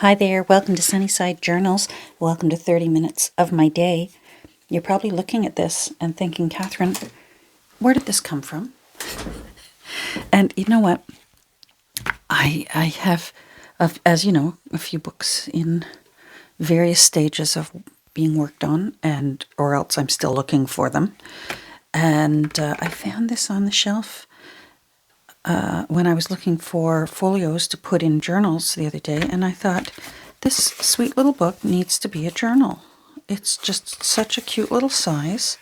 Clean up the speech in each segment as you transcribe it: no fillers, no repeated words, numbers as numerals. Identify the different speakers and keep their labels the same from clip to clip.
Speaker 1: Hi there, welcome to Sunnyside Journals. Welcome to 30 minutes of my day. You're probably looking at this and thinking, Catherine, where did this come from? And you know what? I have, as you know, a few books in various stages of being worked on, or else I'm still looking for them. And I found this on the shelf when I was looking for folios to put in journals the other day, and I thought, this sweet little book needs to be a journal. It's just such a cute little size.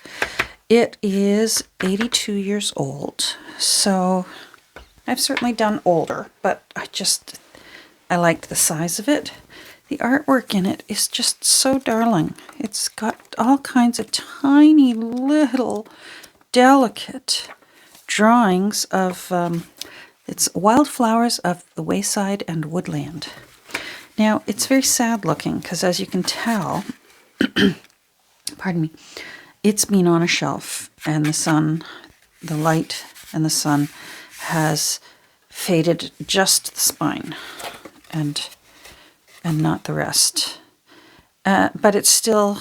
Speaker 1: It is 82 years old, so I've certainly done older, but I liked the size of it. The artwork in it is just so darling. It's got all kinds of tiny little delicate drawings of it's wildflowers of the wayside and woodland. Now it's very sad looking because, as you can tell, pardon me, it's been on a shelf, and the light and the sun has faded just the spine and not the rest. But it's still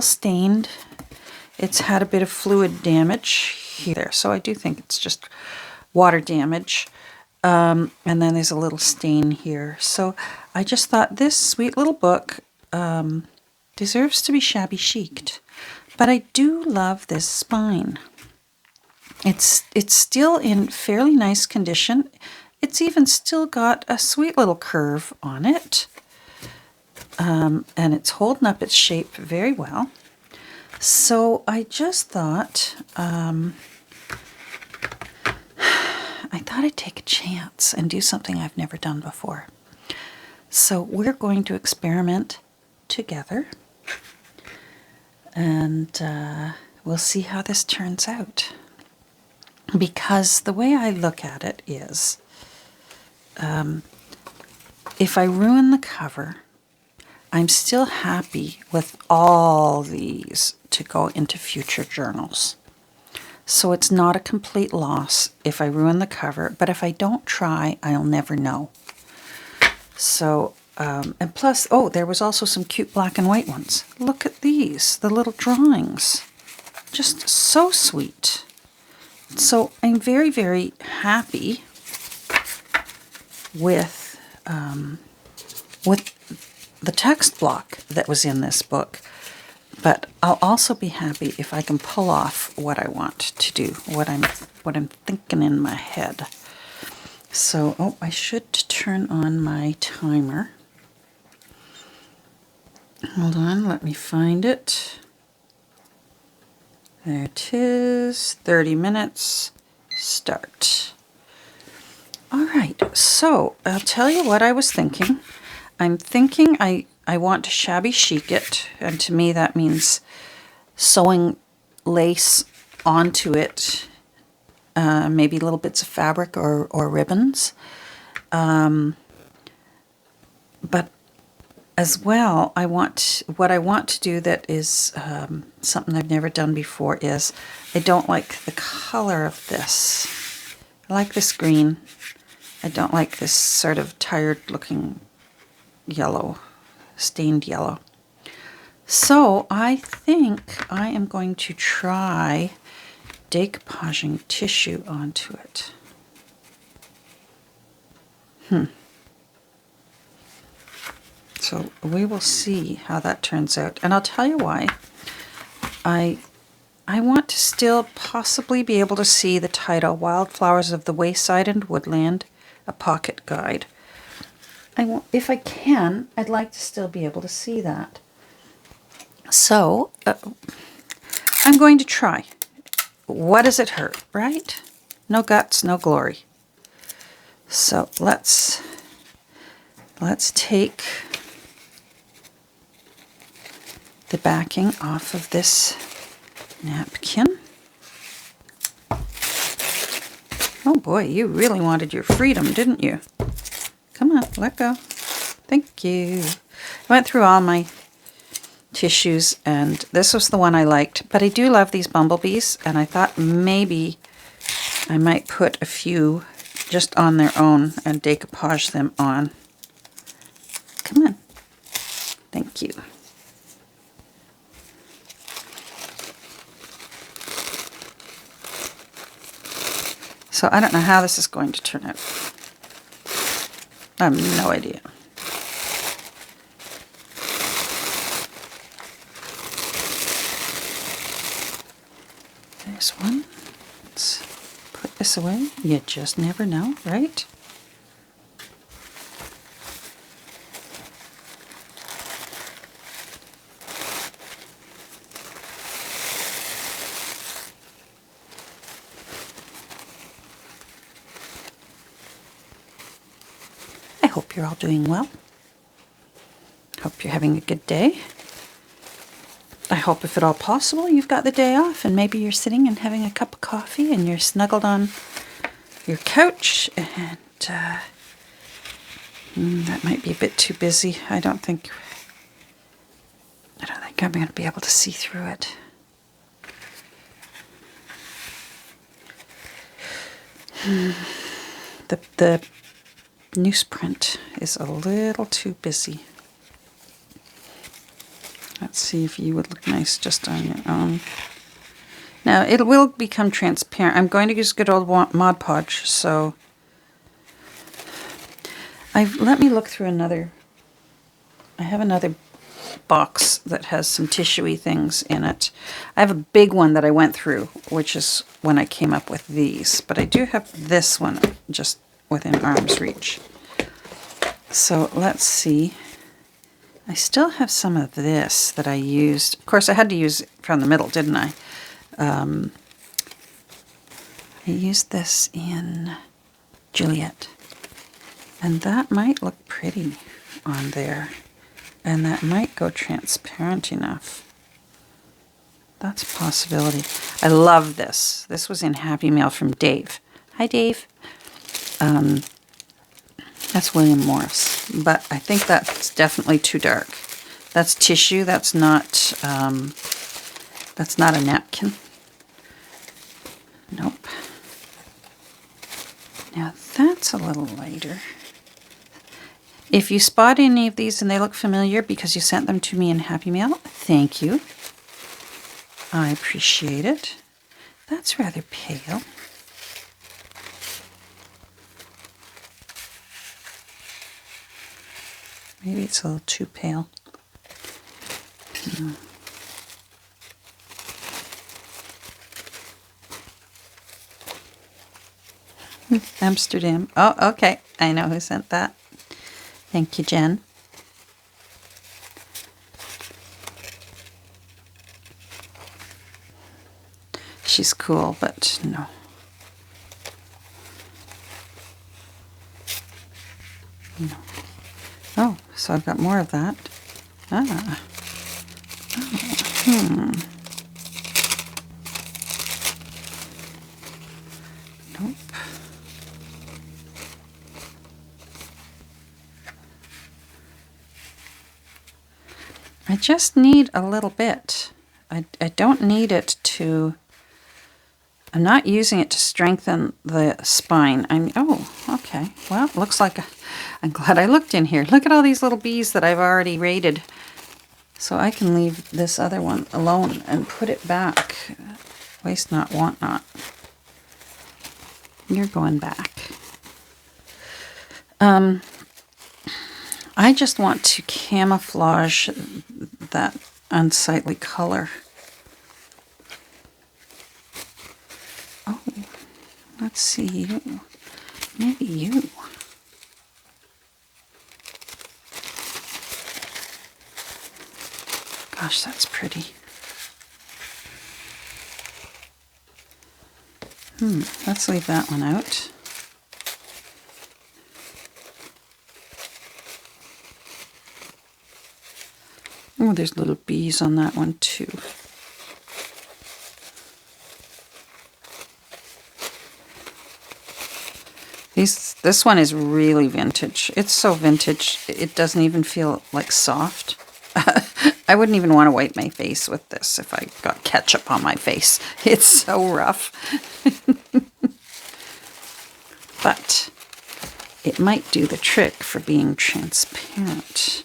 Speaker 1: stained. It's had a bit of fluid damage here, so I do think it's just water damage. And then there's a little stain here. So I just thought this sweet little book deserves to be shabby chiced. But I do love this spine. It's still in fairly nice condition. It's even still got a sweet little curve on it. And it's holding up its shape very well. So I just thought, I'd take a chance and do something I've never done before. So we're going to experiment together, and we'll see how this turns out. Because the way I look at it is, if I ruin the cover, I'm still happy with all these to go into future journals. So it's not a complete loss if I ruin the cover, but if I don't try, I'll never know. So, and plus, there was also some cute black and white ones. Look at these, the little drawings. Just so sweet. So I'm very, very happy with the text block that was in this book. But I'll also be happy if I can pull off what I want to do, what I'm thinking in my head. So, I should turn on my timer. Hold on, let me find it. There it is, 30 minutes, start. All right, so I'll tell you what I was thinking. I'm thinking I want to shabby chic it, and to me that means sewing lace onto it, maybe little bits of fabric or ribbons. But as well, what I want to do that is something I've never done before is, I don't like the color of this. I like this green. I don't like this sort of tired looking yellow. Stained yellow. So I think I am going to try decoupaging tissue onto it. So we will see how that turns out. And I'll tell you why. I want to still possibly be able to see the title, Wildflowers of the Wayside and Woodland, a Pocket Guide. If I can, I'd like to still be able to see that. So, I'm going to try. What does it hurt, right? No guts, no glory. So let's take the backing off of this napkin. Oh boy, you really wanted your freedom, didn't you? Come on, let go. Thank you. I went through all my tissues, and this was the one I liked. But I do love these bumblebees, and I thought maybe I might put a few just on their own and decoupage them on. So I don't know how this is going to turn out. I have no idea. There's one. Let's put this away. You just never know, right? I hope you're all doing well. Hope you're having a good day. I hope if at all possible you've got the day off and maybe you're sitting and having a cup of coffee and you're snuggled on your couch and that might be a bit too busy. I don't think I'm going to be able to see through it. The newsprint is a little too busy. Let's see if you would look nice just on your own. Now, it will become transparent. I'm going to use good old Mod Podge, so let me look through another. I have another box that has some tissuey things in it. I have a big one that I went through, which is when I came up with these, but I do have this one just within arm's reach. So let's see. I still have some of this that I used. Of course, I had to use it from the middle, didn't I? I used this in Juliet. And that might look pretty on there. And that might go transparent enough. That's a possibility. I love this. This was in Happy Mail from Dave. Hi, Dave. That's William Morris, but I think that's definitely too dark. That's tissue. That's not a napkin. Nope. Now that's a little lighter. If you spot any of these and they look familiar because you sent them to me in Happy Mail, thank you. I appreciate it. That's rather pale. Maybe it's a little too pale. Amsterdam. Oh, okay. I know who sent that. Thank you, Jen. She's cool, but no. No. Oh, so I've got more of that. Ah. Oh. Nope. I just need a little bit. I don't need it to... I'm not using it to strengthen the spine. Oh, okay. Well, it looks like I'm glad I looked in here. Look at all these little bees that I've already raided. So I can leave this other one alone and put it back. Waste not, want not. You're going back. I just want to camouflage that unsightly color. Oh, let's see you. Maybe you. Gosh, that's pretty. Let's leave that one out. Oh, there's little bees on that one too. This one is really vintage. It's so vintage, it doesn't even feel like soft. I wouldn't even want to wipe my face with this if I got ketchup on my face. It's so rough. But it might do the trick for being transparent.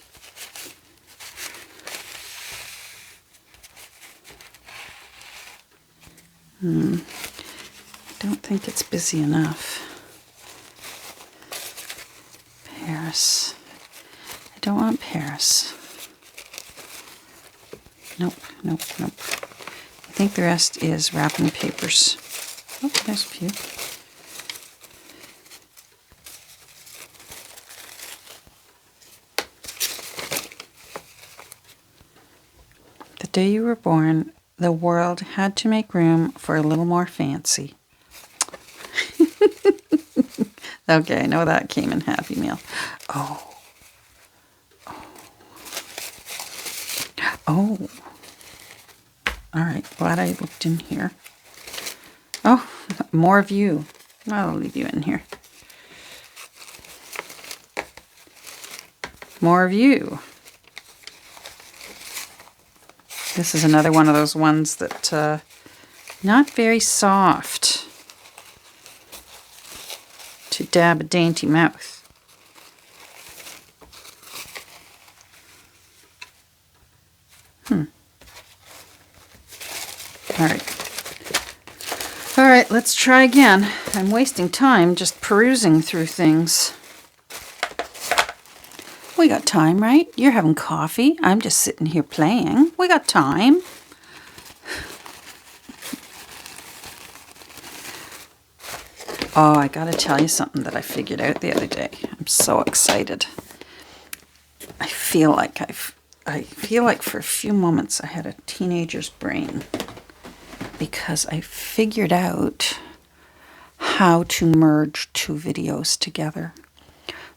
Speaker 1: don't think it's busy enough. Paris. I don't want Paris. Nope, nope, nope. I think the rest is wrapping papers. Oh, there's a few. The day you were born, the world had to make room for a little more fancy. Okay, I know that came in Happy Meal. Oh. Oh. All right, glad I looked in here. Oh, more of you. I'll leave you in here. More of you. This is another one of those ones that not very soft to dab a dainty mouth. All right, let's try again. I'm wasting time just perusing through things. We got time, right? You're having coffee. I'm just sitting here playing. We got time. Oh, I gotta tell you something that I figured out the other day. I'm so excited. I feel like for a few months I had a teenager's brain, because I figured out how to merge two videos together.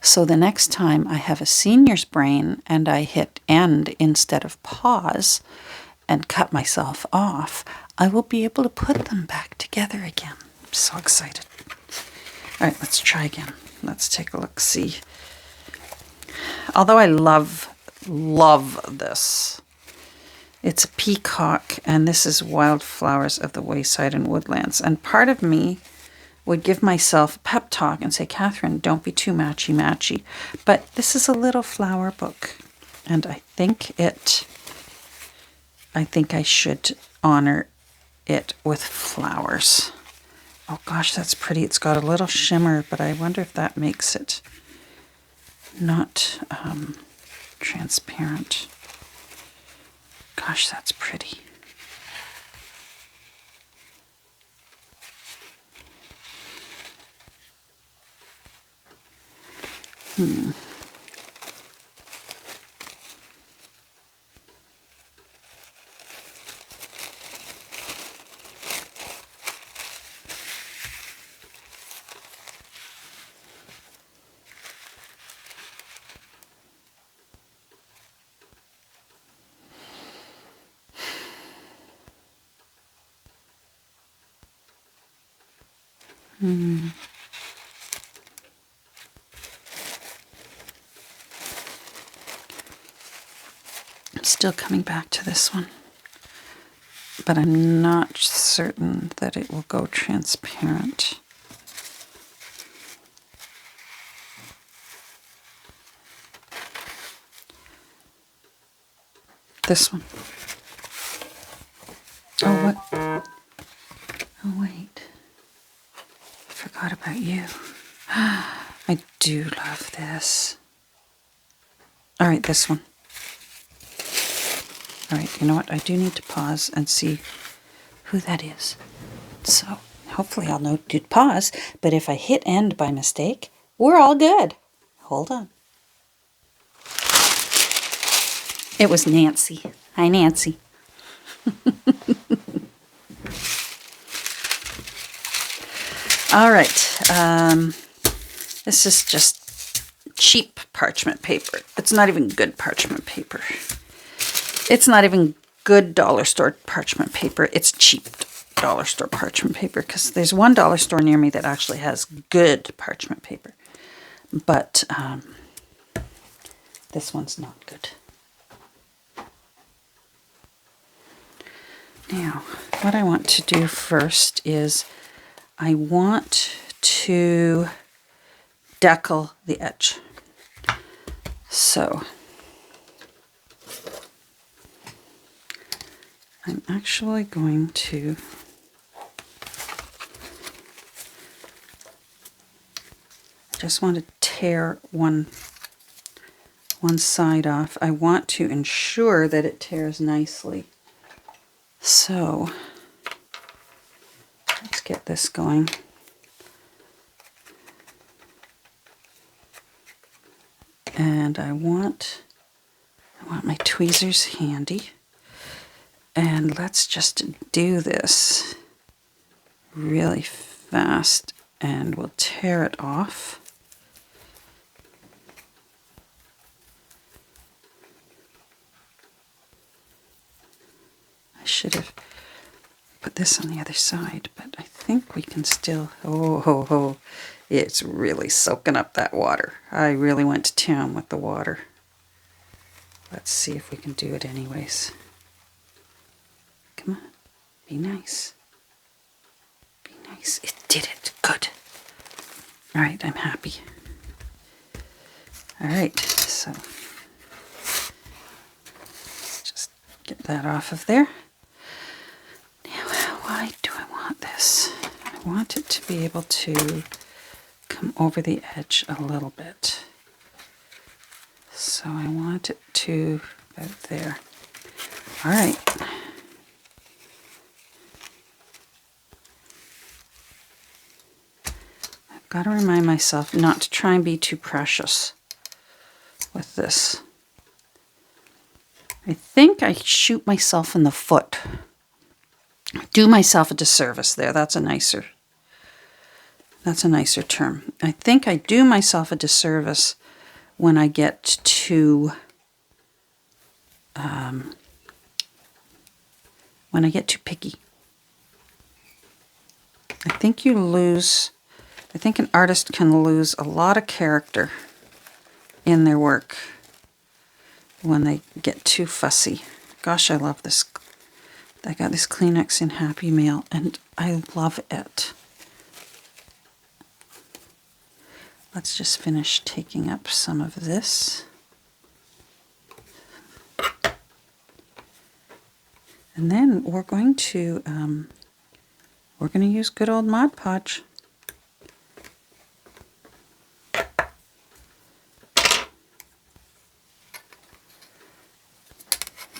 Speaker 1: So the next time I have a senior's brain and I hit end instead of pause and cut myself off, I will be able to put them back together again. I'm so excited. All right, let's try again. Let's take a look, see. Although I love this. It's a peacock, and this is Wildflowers of the Wayside and Woodlands. And part of me would give myself a pep talk and say, Catherine, don't be too matchy-matchy. But this is a little flower book, and I think I should honor it with flowers. Oh gosh, that's pretty. It's got a little shimmer, but I wonder if that makes it not transparent. Gosh, that's pretty. I'm still coming back to this one, but I'm not certain that it will go transparent. This one. Oh, what? Oh, wait. I forgot about you. I do love this. All right, this one. All right, you know what? I do need to pause and see who that is. So hopefully I'll know to pause, but if I hit end by mistake, we're all good. Hold on. It was Nancy. Hi, Nancy. All right. This is just cheap parchment paper. It's not even good parchment paper. It's not even good dollar store parchment paper. It's cheap dollar store parchment paper, because there's one dollar store near me that actually has good parchment paper. But this one's not good. Now, what I want to do first is I want to decal the edge. So I'm actually going to just want to tear one side off. I want to ensure that it tears nicely. So let's get this going. And I want my tweezers handy. And let's just do this really fast, and we'll tear it off. I should have put this on the other side, but I think we can still, it's really soaking up that water. I really went to town with the water. Let's see if we can do it anyways. Come on, be nice. Be nice. It did it. Good. All right, I'm happy. All right, so just get that off of there. Now, why do I want this? I want it to be able to come over the edge a little bit. So I want it to about there. All right. I've got to remind myself not to try and be too precious with this. I think I shoot myself in the foot. Do myself a disservice there. That's a nicer term. I think I do myself a disservice when I get too picky. I think an artist can lose a lot of character in their work when they get too fussy. Gosh, I love this. I got this Kleenex in Happy Meal, and I love it. Let's just finish taking up some of this. And then we're going to use good old Mod Podge.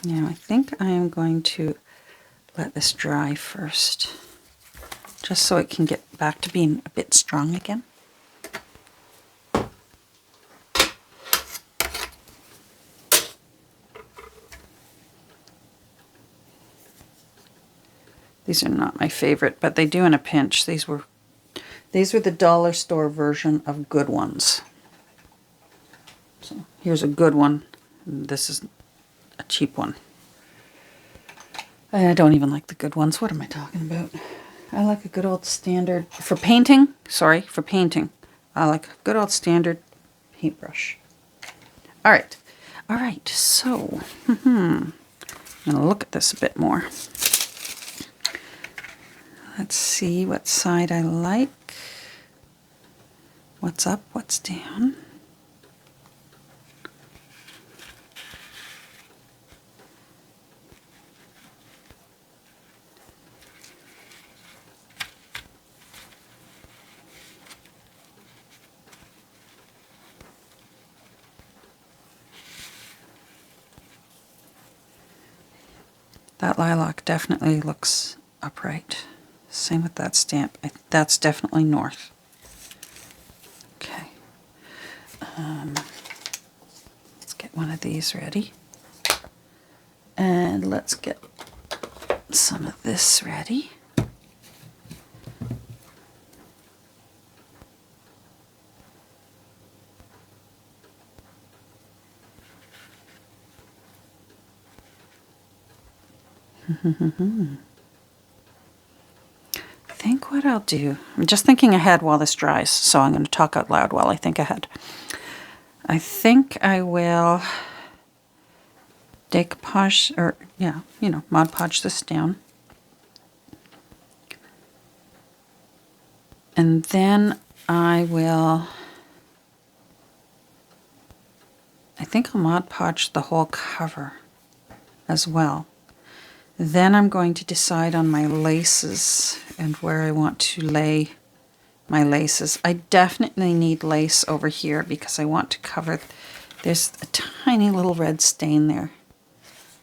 Speaker 1: Now I think I am going to let this dry first, just so it can get back to being a bit strong again. These are not my favorite, but they do in a pinch. These were the dollar store version of good ones. So here's a good one. This is a cheap one. I don't even like the good ones. What am I talking about? I like a good old standard for painting. Sorry, for painting. I like a good old standard paintbrush. All right. So I'm going to look at this a bit more. Let's see what side I like. What's up, what's down. That lilac definitely looks upright. Same with that stamp. That's definitely north. Okay. Let's get one of these ready. And let's get some of this ready. I think what I'll do, I'm just thinking ahead while this dries, so I'm going to talk out loud while I think ahead. I think I will decoupage, or Mod Podge this down. And then I think I'll Mod Podge the whole cover as well. Then I'm going to decide on my laces and where I want to lay my laces. I definitely need lace over here because I want to cover, there's a tiny little red stain there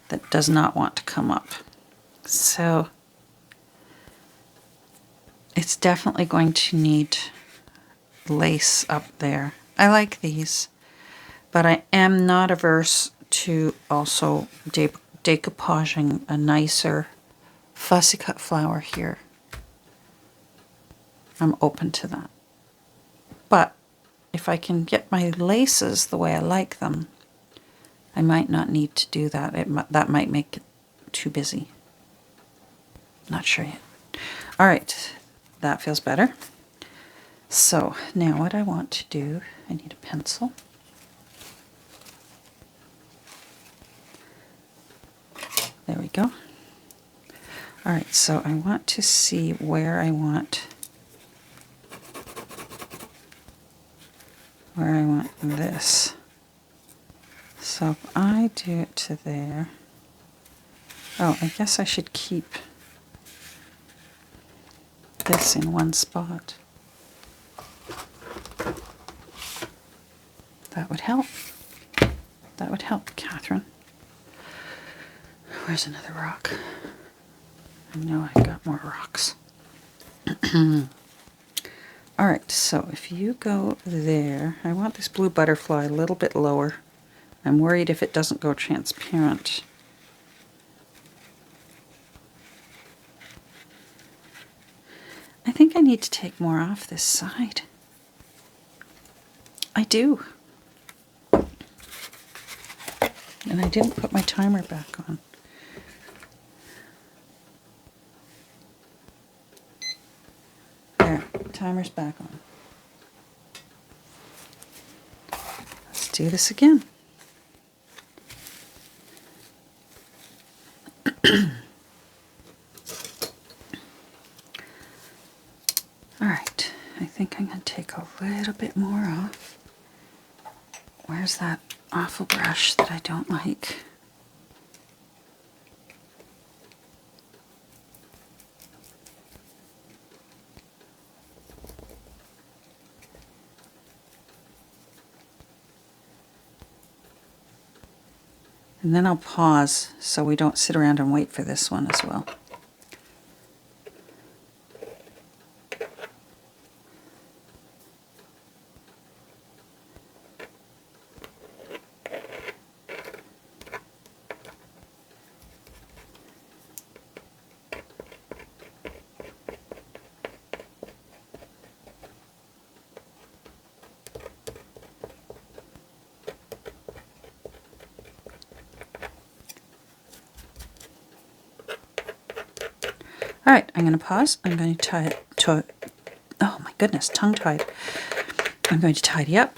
Speaker 1: that does not want to come up. So it's definitely going to need lace up there. I like these, but I am not averse to also decoupaging a nicer fussy cut flower here. I'm open to that. But if I can get my laces the way I like them, I might not need to do that. That might make it too busy. Not sure yet. All right, that feels better. So now what I want to do, I need a pencil. There we go. All right, so I want to see where I want this. So if I do it to there, oh, I guess I should keep this in one spot. That would help. That would help, Catherine. Where's another rock? I know I've got more rocks. All right, so if you go there, I want this blue butterfly a little bit lower. I'm worried if it doesn't go transparent. I think I need to take more off this side. I do. And I didn't put my timer back on. There, timer's back on. Let's do this again. All right, I think I'm going to take a little bit more off. Where's that awful brush that I don't like? And then I'll pause so we don't sit around and wait for this one as well. All right, I'm going to pause. I'm going to tie it to, oh my goodness, tongue-tied. I'm going to tidy up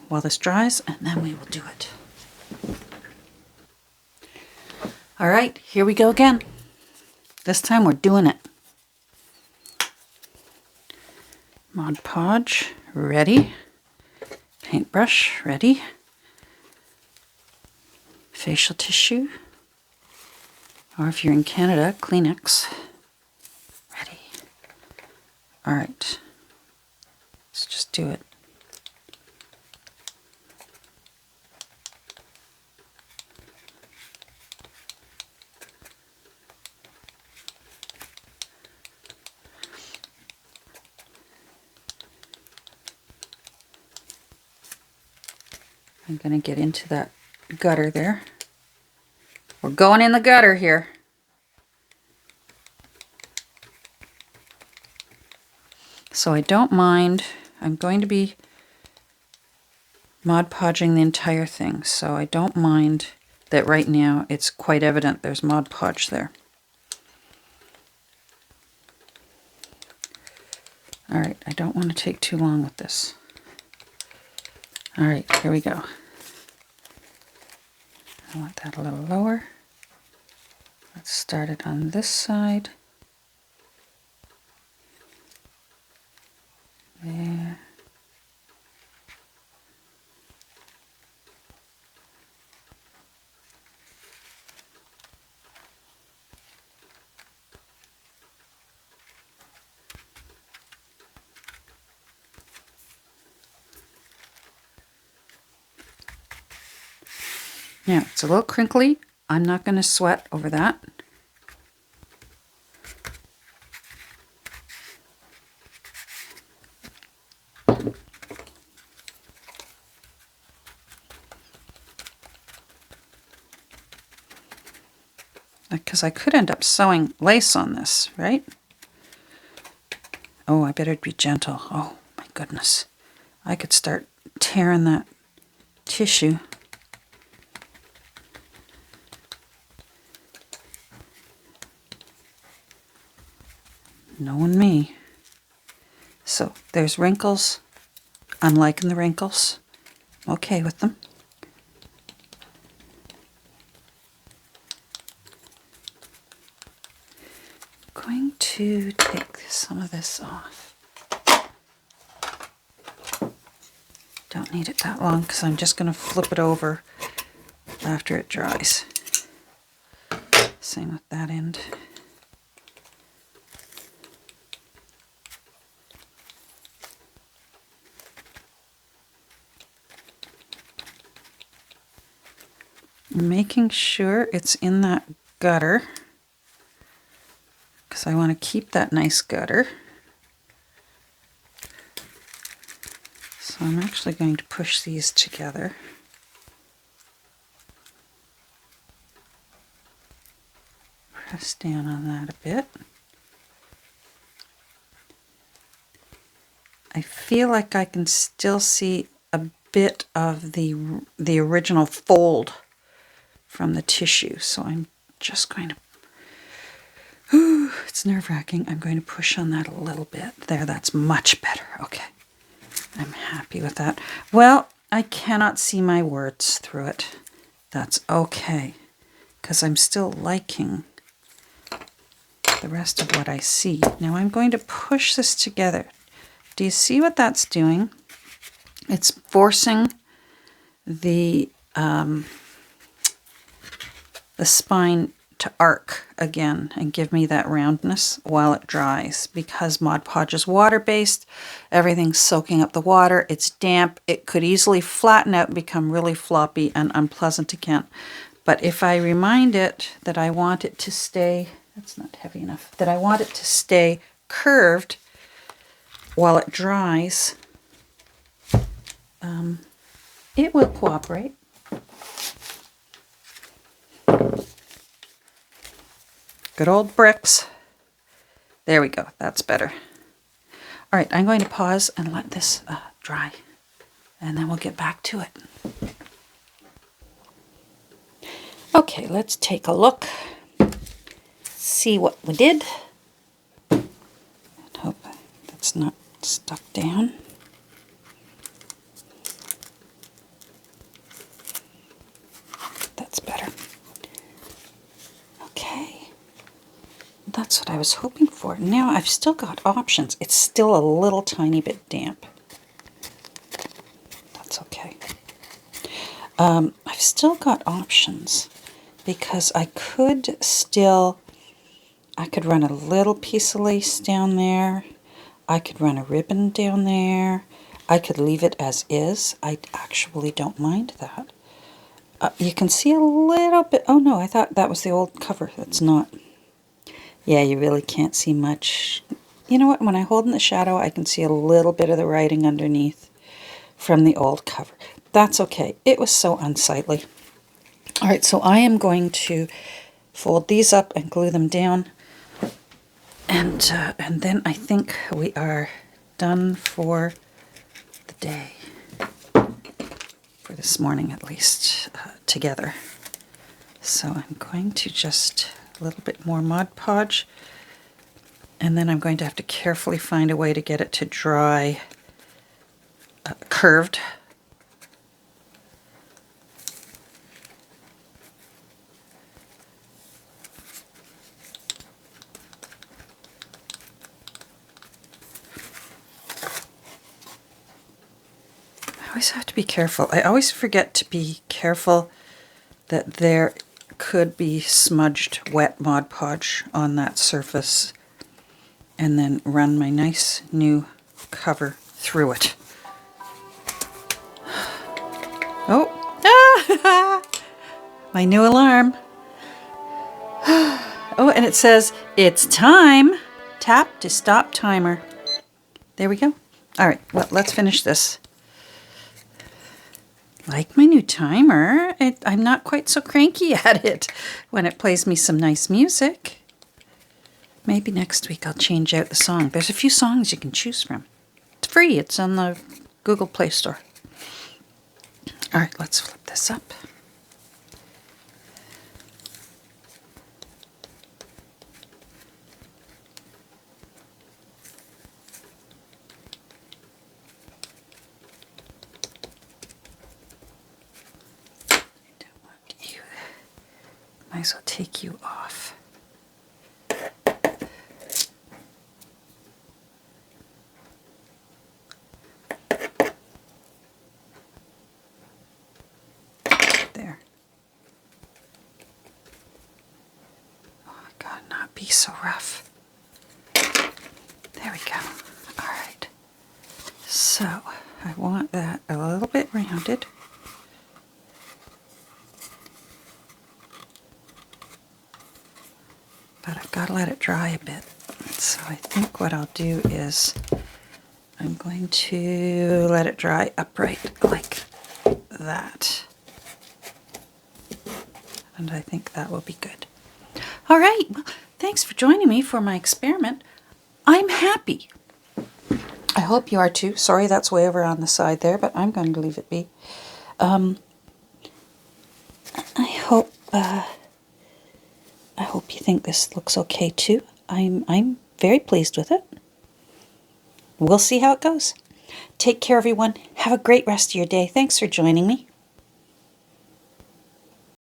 Speaker 1: while this dries, and then we will do it. All right, here we go again. This time we're doing it. Mod Podge, ready. Paintbrush, ready. Facial tissue, or if you're in Canada, Kleenex. Ready. All right, let's just do it. I'm going to get into that gutter there. We're going in the gutter here. So I don't mind. I'm going to be Mod Podging the entire thing, so I don't mind that right now it's quite evident there's Mod Podge there. All right, I don't want to take too long with this. All right, here we go. I want that a little lower. Let's start it on this side. There. Now, it's a little crinkly. I'm not going to sweat over that. Because I could end up sewing lace on this, right? Oh, I better be gentle. Oh, my goodness. I could start tearing that tissue. Knowing me. So, there's wrinkles. I'm liking the wrinkles. I'm okay with them. I'm going to take some of this off. Don't need it that long because I'm just going to flip it over after it dries. Same with that end. Making sure it's in that gutter because I want to keep that nice gutter. So I'm actually going to push these together. Press down on that a bit. I feel like I can still see a bit of the original fold from the tissue, so I'm just going to, it's nerve-wracking, I'm going to push on that a little bit. There, that's much better. Okay, I'm happy with that. Well, I cannot see my words through it. That's okay, because I'm still liking the rest of what I see. Now I'm going to push this together. Do you see what that's doing? It's forcing the spine to arc again and give me that roundness while it dries, because Mod Podge is water-based. Everything's soaking up the water. It's damp. It could easily flatten out and become really floppy and unpleasant again. But if I remind it that I want it to stay, that's not heavy enough, that I want it to stay curved while it dries, it will cooperate. Good old bricks. There we go. That's better. All right, I'm going to pause and let this dry, and then we'll get back to it. Okay, let's take a look. See what we did. I hope that's not stuck down. That's better. Okay. That's what I was hoping for. Now I've still got options. It's still a little tiny bit damp. That's okay. I've still got options because I could run a little piece of lace down there. I could run a ribbon down there. I could leave it as is. I actually don't mind that. You can see a little bit. Oh no, I thought that was the old cover. That's not. Yeah, you really can't see much. You know what? When I hold in the shadow, I can see a little bit of the writing underneath from the old cover. That's okay. It was so unsightly. All right, so I am going to fold these up and glue them down. And then I think we are done for the day. For this morning, at least, together. So I'm going to just a little bit more Mod Podge, and then I'm going to have to carefully find a way to get it to dry curved. I always have to be careful. I always forget to be careful that there could be smudged wet Mod Podge on that surface, and then run my nice new cover through it. Oh, my new alarm. Oh, and it says, it's time. Tap to stop timer. There we go. All right, well, let's finish this. Like my new timer. I'm not quite so cranky at it when it plays me some nice music. Maybe next week I'll change out the song. There's a few songs you can choose from. It's free. It's on the Google Play Store. All right, let's flip this up. Might as well take you off. There. Oh, God, not be so rough. There we go. All right. So I want that a little bit rounded. But I've got to let it dry a bit. So I think what I'll do is I'm going to let it dry upright like that. And I think that will be good. All right, well, thanks for joining me for my experiment. I'm happy. I hope you are too. Sorry that's way over on the side there, but I'm going to leave it be. I hope you think this looks okay too. I'm very pleased with it. We'll see how it goes. Take care, everyone. Have a great rest of your day. Thanks for joining me.